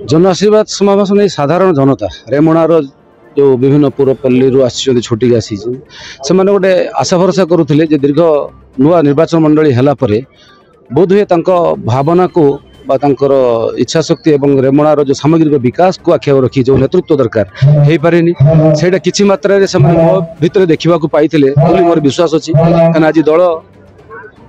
जन आशीर्वाद समावेश नहीं साधारण जनता रेमुणार जो विभिन्न पुरपल्ली आसी छोटी आसी से गोटे आशा भरोसा करुले दीर्घ नुआ निर्वाचन मंडली है बोध हुए भावना को इच्छा शक्ति और रेमुणार जो सामग्रिक विकास को आखिया रखी जो नेतृत्व दरकार हो पारे से किसी मात्रा से मो भितर देखा पाई मोर विश्वास अच्छी कहीं आज दल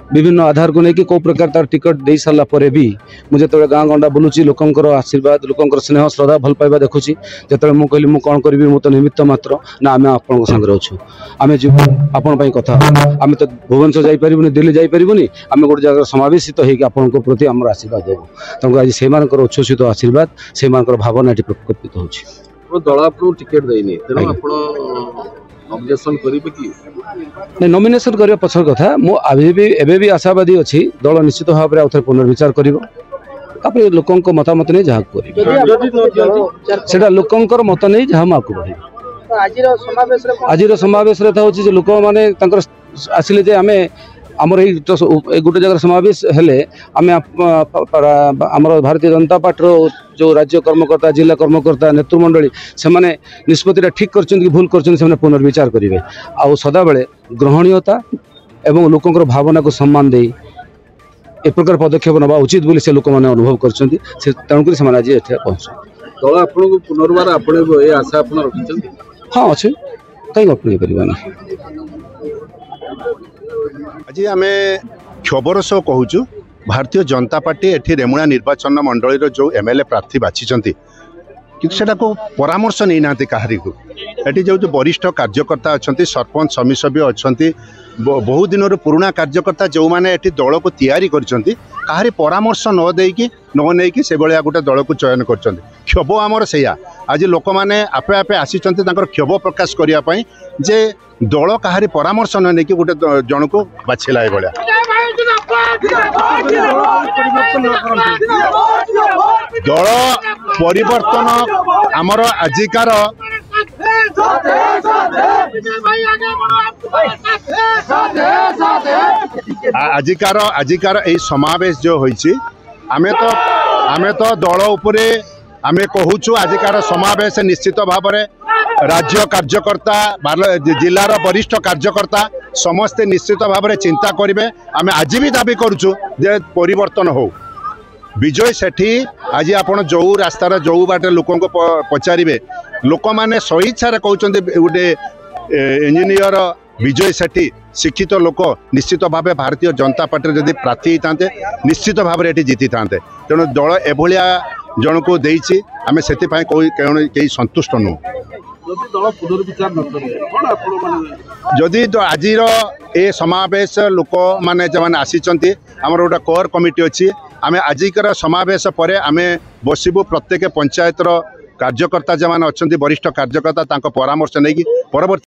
विभिन्न आधार को लेकिन कौ प्रकार तार टिकट दे सारा पर भी मुझे जो गाँ गंडा बुलूची लोकंर आशीर्वाद लोकंर स्नेह श्रद्धा भल पाइबा देखुची जो मुझे कहली मुझे कौन करी मु तो निमित्त मात्र ना आम आपण सागर अच्छु आम जी आपण कथा आम तो भुवनेश्वर जापरि दिल्ली जापरि आम गोटे जगह समावेशित होकर प्रति आम आशीर्वाद देवु तक आज से उच्छ्वसित आशीर्वाद से भावना ये प्रकपित हो दल आपको टिकेट देनी नॉमिनेशन करिबे कि नहीं नॉमिनेशन करबा पछर कथा मो एबे भी आशावादी अछि दल निश्चित भाव में आउथर पुनर्विचार करिवो तापर लोकंक मतामत नहीं जहा करिवो सेटा लोकंकर मत नहीं जहा माकु बढी आजिर समावेश रे था जे लोक माने तांकर आसिले जे आमे आमर गोटे जगह समावेश हेले आम भारतीय जनता पार्टी जो राज्य कर्मकर्ता जिला कर्मकर्ता नेतृमंडली से निष्पत्ति ठीक कर भूल कर पुनर्विचार करेंगे आ सदा बेले ग्रहणीयता एवं लोकंर भावना को सम्मान दे ए प्रकार पदक्षेप नवा उचित बोली से लोक मैंने अनुभव कर तेणुक आज ये पहुँच दल आपको पुनर्बार आशा रखी हाँ अच्छे कहीं अपनी पार्बानी आज आम खबर सह कहूँ भारतीय जनता पार्टी एठी रेमुणा निर्वाचन मंडली जो एमएलए प्रार्थी बाछी कि परामर्श नहीं ना कहारी को एटी जो वरिष्ठ कार्यकर्ता अच्छा सरपंच समी सभ्य अच्छा बहु दिन पुराणा कार्यकर्ता जो मैंने एटी दल को तैयारी करी परामर्श न देकी न नहीं से भाया गोटे दल को चयन कर क्षोभ आमर से आज लोक मैंने आपे आपे आसी क्षोभ प्रकाश करने जे दल कहारी परामर्श न नहीं गोटे जन को बाछिला भाया दल परिवर्तन आमर आजिकार आजिकार यही समावेश जो होइछि आमे तो दल उपरे आमे कहूचु आजिकार समावेश निश्चित भाव में राज्य कार्यकर्ता जिलार वरिष्ठ कार्यकर्ता समस्ते निश्चित भाव में चिंता करेंगे आमे आज भी दाबी करुचु जे परिवर्तन हो विजय सेठी आज आपण जो रास्तार जो बाटे लोक पचारे लोक मैंने स्वेच्छा कहते गोटे इंजीनियर विजय सेठी शिक्षित लोक निश्चित भाव भारतीय जनता पार्टी जदि प्रार्थी होते निश्चित भाव में जीति था तेणु दल एभलिया जन को देछि आमे सेति पय कई संतुष्ट नु जदि आज ए समावेश लोक माने जमान आसीचंती हमर गोटा कोर कमिटी अछि आमे आजिकर समावेश पर आमे बसिबु प्रत्येक पंचायतर कार्यकर्ता जमान अच्छा वरिष्ठ कार्यकर्ता परामर्श नहीं परवर्ती